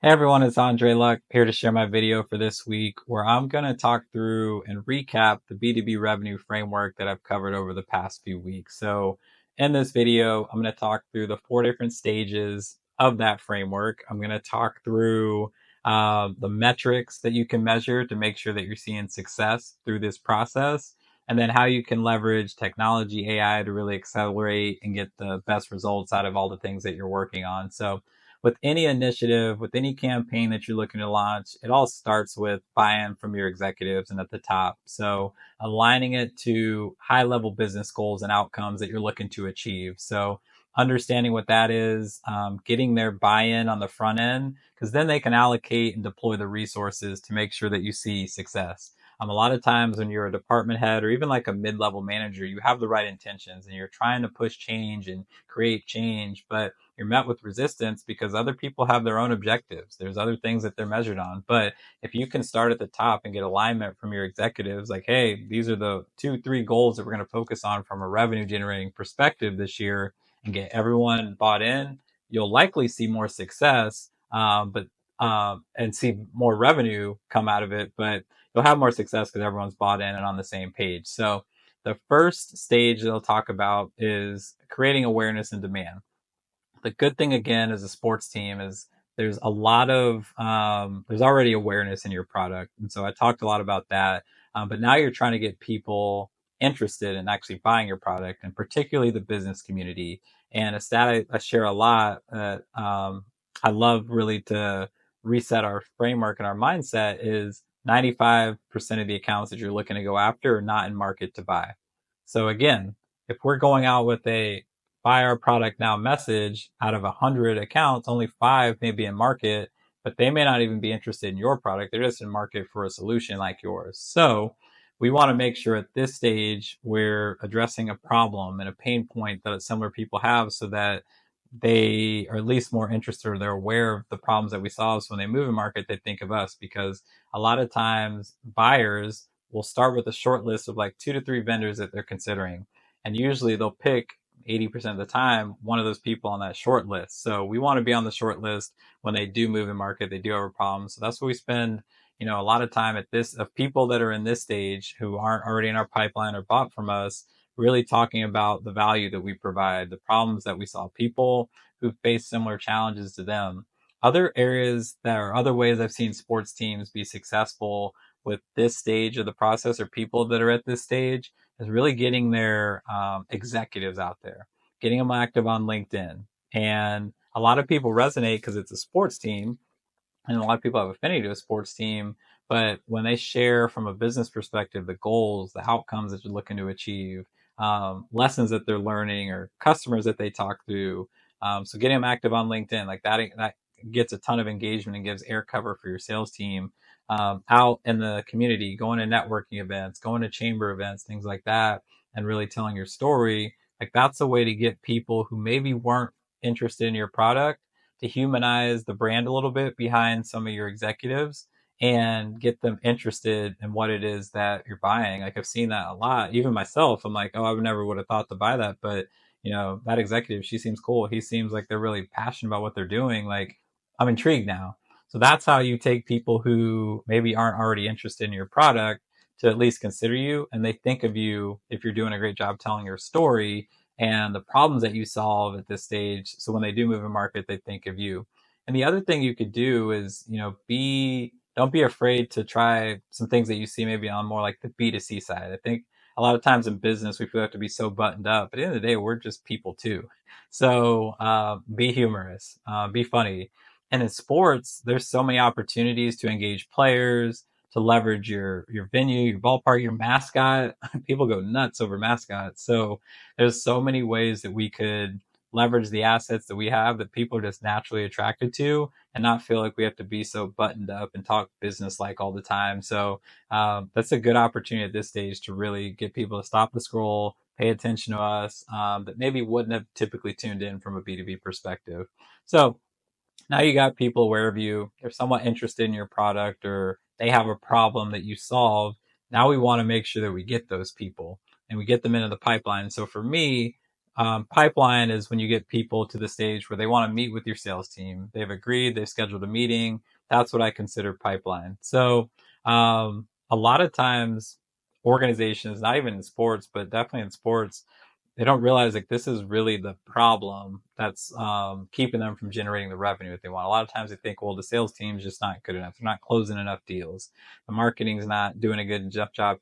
Hey everyone, it's Andre Luck here to share my video for this week where I'm going to talk through and recap the B2B revenue framework that I've covered over the past few weeks. So in this video, I'm going to talk through the 4 different stages of that framework. I'm going to talk through the metrics that you can measure to make sure that you're seeing success through this process, and then how you can leverage technology, AI to really accelerate and get the best results out of all the things that you're working on. So with any initiative, with any campaign that you're looking to launch, it all starts with buy-in from your executives and at the top. So aligning it to high level business goals and outcomes that you're looking to achieve. So understanding what that is, getting their buy-in on the front end, because then they can allocate and deploy the resources to make sure that you see success. A lot of times when you're a department head or even like a mid-level manager, you have the right intentions and you're trying to push change and create change, but you're met with resistance because other people have their own objectives. There's other things that they're measured on. But if you can start at the top and get alignment from your executives, like, hey, these are the 2, 3 goals that we're going to focus on from a revenue generating perspective this year, and get everyone bought in, you'll likely see more success, but and see more revenue come out of it. But you'll have more success because everyone's bought in and on the same page. So the first stage they'll talk about is creating awareness and demand. The good thing again as a sports team is there's a lot of there's already awareness in your product, and so I talked a lot about that. But now you're trying to get people interested in actually buying your product, and particularly the business community. And a stat I share a lot that I love really to reset our framework and our mindset is 95% of the accounts that you're looking to go after are not in market to buy. So again, if we're going out with a buy our product now message, out of 100 accounts, only 5 may be in market, but they may not even be interested in your product. They're just in market for a solution like yours. So we want to make sure at this stage we're addressing a problem and a pain point that similar people have, so that they are at least more interested, or they're aware of the problems that we solve. So when they move in market, they think of us, because a lot of times buyers will start with a short list of like 2 to 3 vendors that they're considering. And usually they'll pick 80% of the time one of those people on that short list. So we want to be on the short list when they do move in market, they do have a problem. So that's what we spend, a lot of time at this, of people that are in this stage who aren't already in our pipeline or bought from us, really talking about the value that we provide, the problems that we solve, people who face similar challenges to them. Other areas that are other ways I've seen sports teams be successful with this stage of the process, or people that are at this stage, is really getting their executives out there, getting them active on LinkedIn. And a lot of people resonate because it's a sports team, and a lot of people have affinity to a sports team. But when they share from a business perspective, the goals, the outcomes that you're looking to achieve, lessons that they're learning, or customers that they talk to, so getting them active on LinkedIn, like that gets a ton of engagement and gives air cover for your sales team out in the community, going to networking events, going to chamber events, things like that, and really telling your story. Like that's a way to get people who maybe weren't interested in your product to humanize the brand a little bit behind some of your executives, and get them interested in what it is that you're buying. Like I've seen that a lot. Even myself, I'm like, oh, I never would have thought to buy that, but that executive, she seems cool. He seems like they're really passionate about what they're doing. Like I'm intrigued now. So that's how you take people who maybe aren't already interested in your product to at least consider you, and they think of you if you're doing a great job telling your story and the problems that you solve at this stage. So when they do move in market, they think of you. And the other thing you could do is, don't be afraid to try some things that you see maybe on more like the B2C side. I think a lot of times in business, we feel have to be so buttoned up. But at the end of the day, we're just people too. So be humorous, be funny. And in sports, there's so many opportunities to engage players, to leverage your venue, your ballpark, your mascot. People go nuts over mascots. So there's so many ways that we could leverage the assets that we have that people are just naturally attracted to, and not feel like we have to be so buttoned up and talk business like all the time. So that's a good opportunity at this stage to really get people to stop the scroll, pay attention to us, that maybe wouldn't have typically tuned in from a B2B perspective. So now you got people aware of you, they're somewhat interested in your product, or they have a problem that you solve. Now we want to make sure that we get those people and we get them into the pipeline. So for me, Pipeline is when you get people to the stage where they want to meet with your sales team. They've agreed, they've scheduled a meeting. That's what I consider pipeline. So a lot of times, organizations, not even in sports, but definitely in sports, they don't realize like this is really the problem that's keeping them from generating the revenue that they want. A lot of times they think, well, the sales team is just not good enough. They're not closing enough deals. The marketing's not doing a good job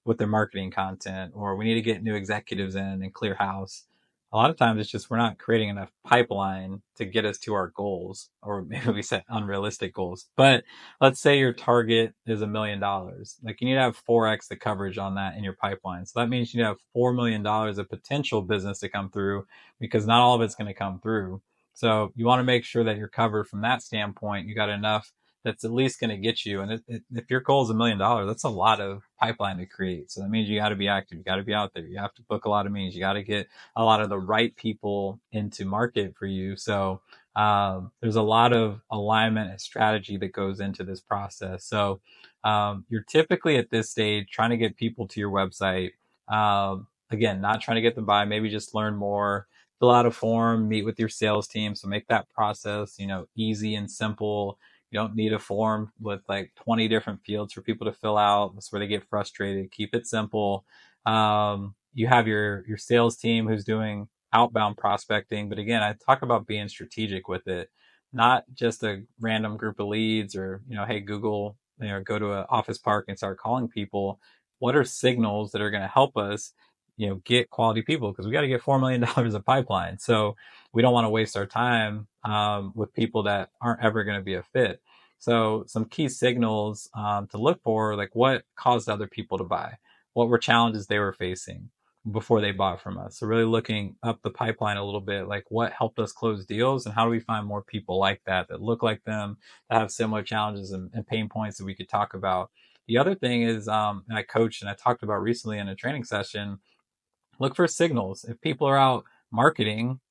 with their marketing content, or we need to get new executives in and clear house. A lot of times it's just we're not creating enough pipeline to get us to our goals, or maybe we set unrealistic goals. But let's say your target is $1 million. Like you need to have 4x the coverage on that in your pipeline. So that means you need to have $4 million of potential business to come through, because not all of it's going to come through. So you want to make sure that you're covered from that standpoint. You got enough that's at least going to get you. And if your goal is $1 million, that's a lot of pipeline to create. So that means you got to be active. You got to be out there. You have to book a lot of meetings. You got to get a lot of the right people into market for you. So there's a lot of alignment and strategy that goes into this process. So you're typically at this stage trying to get people to your website. Again, not trying to get them by, maybe just learn more, fill out a form, meet with your sales team. So make that process, easy and simple. You don't need a form with like 20 different fields for people to fill out. That's where they get frustrated. Keep it simple. You have your sales team who's doing outbound prospecting. But again, I talk about being strategic with it, not just a random group of leads or, hey, Google, go to an office park and start calling people. What are signals that are going to help us, get quality people? Because we got to get $4 million of pipeline. So we don't want to waste our time with people that aren't ever going to be a fit. So some key signals to look for, like what caused other people to buy, what were challenges they were facing before they bought from us. So really looking up the pipeline a little bit, like what helped us close deals and how do we find more people like that look like them, that have similar challenges and pain points that we could talk about. The other thing is, and I coached and I talked about recently in a training session, look for signals. If people are out marketing,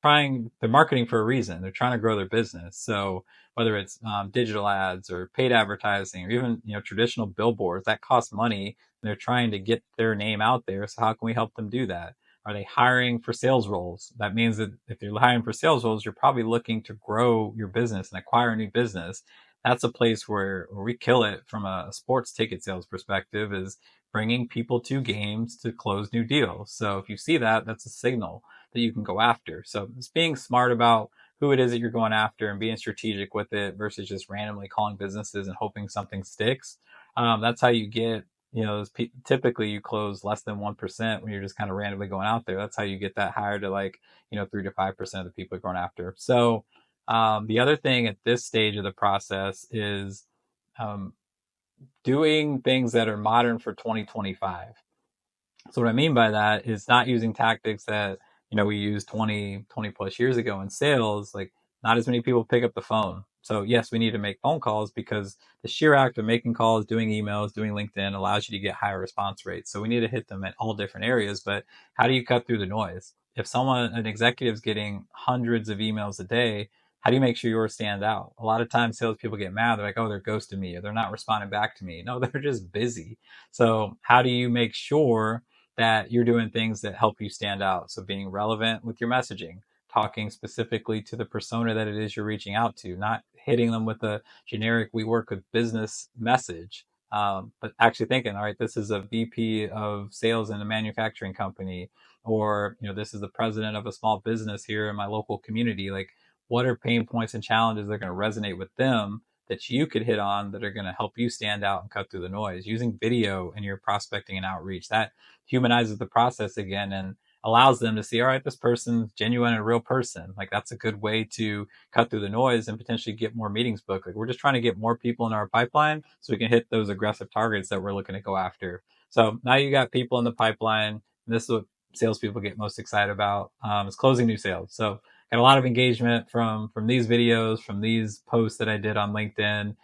they're marketing for a reason. They're trying to grow their business. So whether it's digital ads or paid advertising or even traditional billboards, that costs money. They're trying to get their name out there. So how can we help them do that? Are they hiring for sales roles? That means that if you're hiring for sales roles, you're probably looking to grow your business and acquire a new business. That's a place where we kill it from a sports ticket sales perspective, is bringing people to games to close new deals. So if you see that, that's a signal that you can go after. So it's being smart about who it is that you're going after and being strategic with it versus just randomly calling businesses and hoping something sticks. That's how you get, typically you close less than 1% when you're just kind of randomly going out there. That's how you get that higher to like, 3 to 5% of the people you're going after. So the other thing at this stage of the process is um, doing things that are modern for 2025. So what I mean by that is not using tactics that, we used 20 plus years ago in sales. Like not as many people pick up the phone. So yes, we need to make phone calls because the sheer act of making calls, doing emails, doing LinkedIn allows you to get higher response rates. So we need to hit them at all different areas. But how do you cut through the noise? If an executive's getting hundreds of emails a day, how do you make sure yours stand out? A lot of times salespeople get mad. They're like, oh, they're ghosting me or they're not responding back to me. No, they're just busy. So how do you make sure that you're doing things that help you stand out? So being relevant with your messaging, talking specifically to the persona that it is you're reaching out to, not hitting them with a generic "we work with business" message, but actually thinking, all right, this is a VP of sales in a manufacturing company, or this is the president of a small business here in my local community. Like, what are pain points and challenges that are going to resonate with them that you could hit on that are going to help you stand out and cut through the noise? Using video in your prospecting and outreach, that humanizes the process again and allows them to see, all right, this person's genuine and a real person. Like that's a good way to cut through the noise and potentially get more meetings booked. Like we're just trying to get more people in our pipeline so we can hit those aggressive targets that we're looking to go after. So now you got people in the pipeline. This is what salespeople get most excited about, is closing new sales. So got a lot of engagement from these videos, from these posts that I did on LinkedIn,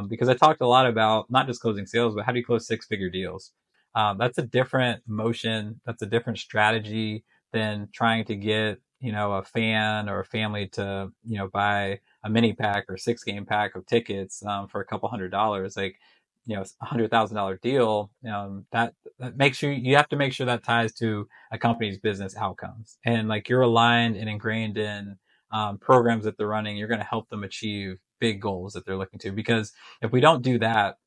because I talked a lot about not just closing sales, but how do you close six-figure deals? That's a different motion. That's a different strategy than trying to get, a fan or a family to, buy a mini pack or 6-game pack of tickets for a couple $100. Like $100,000 deal, that makes you have to make sure that ties to a company's business outcomes, and like you're aligned and ingrained in programs that they're running. You're going to help them achieve big goals that they're looking to. Because if we don't do that,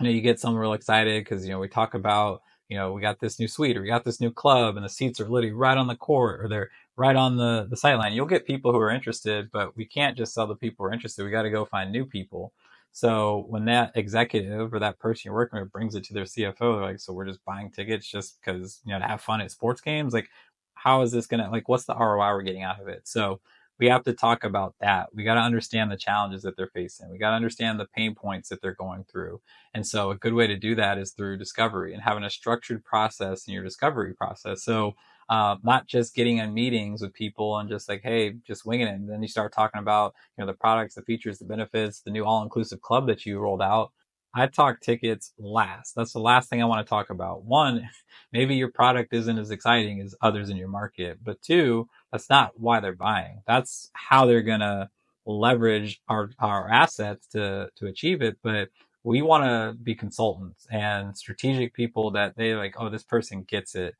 you get someone real excited because we talk about we got this new suite or we got this new club and the seats are literally right on the court or they're right on the sight line. You'll get people who are interested, but we can't just sell the people who are interested. We got to go find new people. So when that executive or that person you're working with brings it to their CFO, they're like, so we're just buying tickets just because to have fun at sports games. Like, how is this gonna, like, what's the ROI we're getting out of it? So we have to talk about that. We got to understand the challenges that they're facing. We got to understand the pain points that they're going through. And so a good way to do that is through discovery and having a structured process in your discovery process. So not just getting in meetings with people and just like, hey, just winging it. And then you start talking about, the products, the features, the benefits, the new all-inclusive club that you rolled out. I talk tickets last. That's the last thing I want to talk about. One, maybe your product isn't as exciting as others in your market, but two, that's not why they're buying. That's how they're going to leverage our assets to achieve it. But we want to be consultants and strategic people that they like, oh, this person gets it.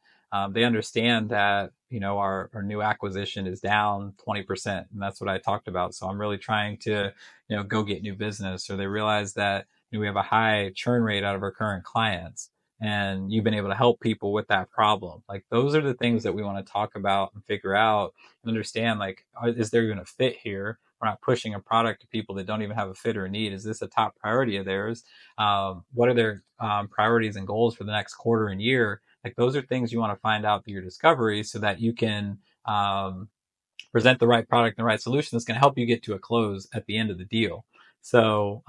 They understand that, our new acquisition is down 20%. And that's what I talked about. So I'm really trying to, go get new business. Or they realize that we have a high churn rate out of our current clients. And you've been able to help people with that problem. Like, those are the things that we want to talk about and figure out and understand, like, is there even a fit here? We're not pushing a product to people that don't even have a fit or a need. Is this a top priority of theirs? What are their priorities and goals for the next quarter and year? Like, those are things you want to find out through your discovery so that you can present the right product and the right solution that's going to help you get to a close at the end of the deal. So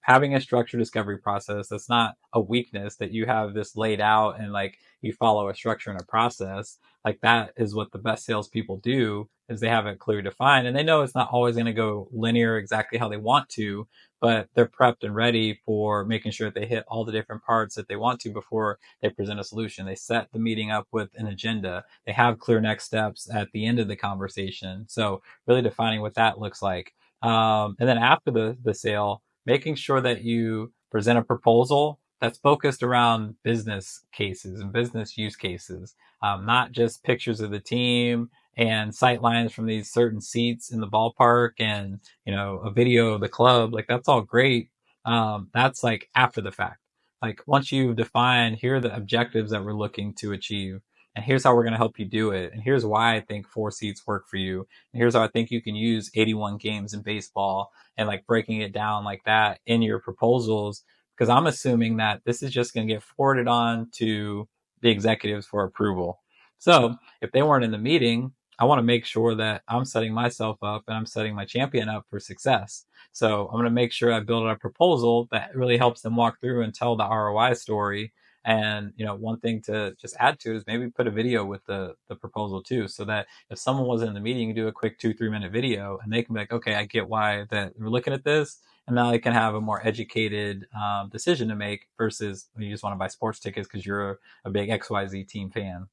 having a structured discovery process, that's not a weakness, that you have this laid out and like you follow a structure and a process. Like, that is what the best salespeople do, is they have it clearly defined and they know it's not always going to go linear exactly how they want to, but they're prepped and ready for making sure that they hit all the different parts that they want to before they present a solution. They set the meeting up with an agenda. They have clear next steps at the end of the conversation. So really defining what that looks like. And then after the sale, making sure that you present a proposal that's focused around business cases and business use cases, not just pictures of the team and sight lines from these certain seats in the ballpark and a video of the club. Like, that's all great. That's like after the fact. Like, once you've defined, here are the objectives that we're looking to achieve, and here's how we're going to help you do it, and here's why I think 4 seats work for you, and here's how I think you can use 81 games in baseball, and like breaking it down like that in your proposals, because I'm assuming that this is just going to get forwarded on to the executives for approval. So if they weren't in the meeting, I want to make sure that I'm setting myself up and I'm setting my champion up for success. So I'm going to make sure I build a proposal that really helps them walk through and tell the ROI story. And one thing to just add to it is maybe put a video with the proposal too, so that if someone wasn't in the meeting, you do a quick 2-3 minute video, and they can be like, okay, I get why that we're looking at this, and now they can have a more educated decision to make versus you just want to buy sports tickets because you're a big XYZ team fan.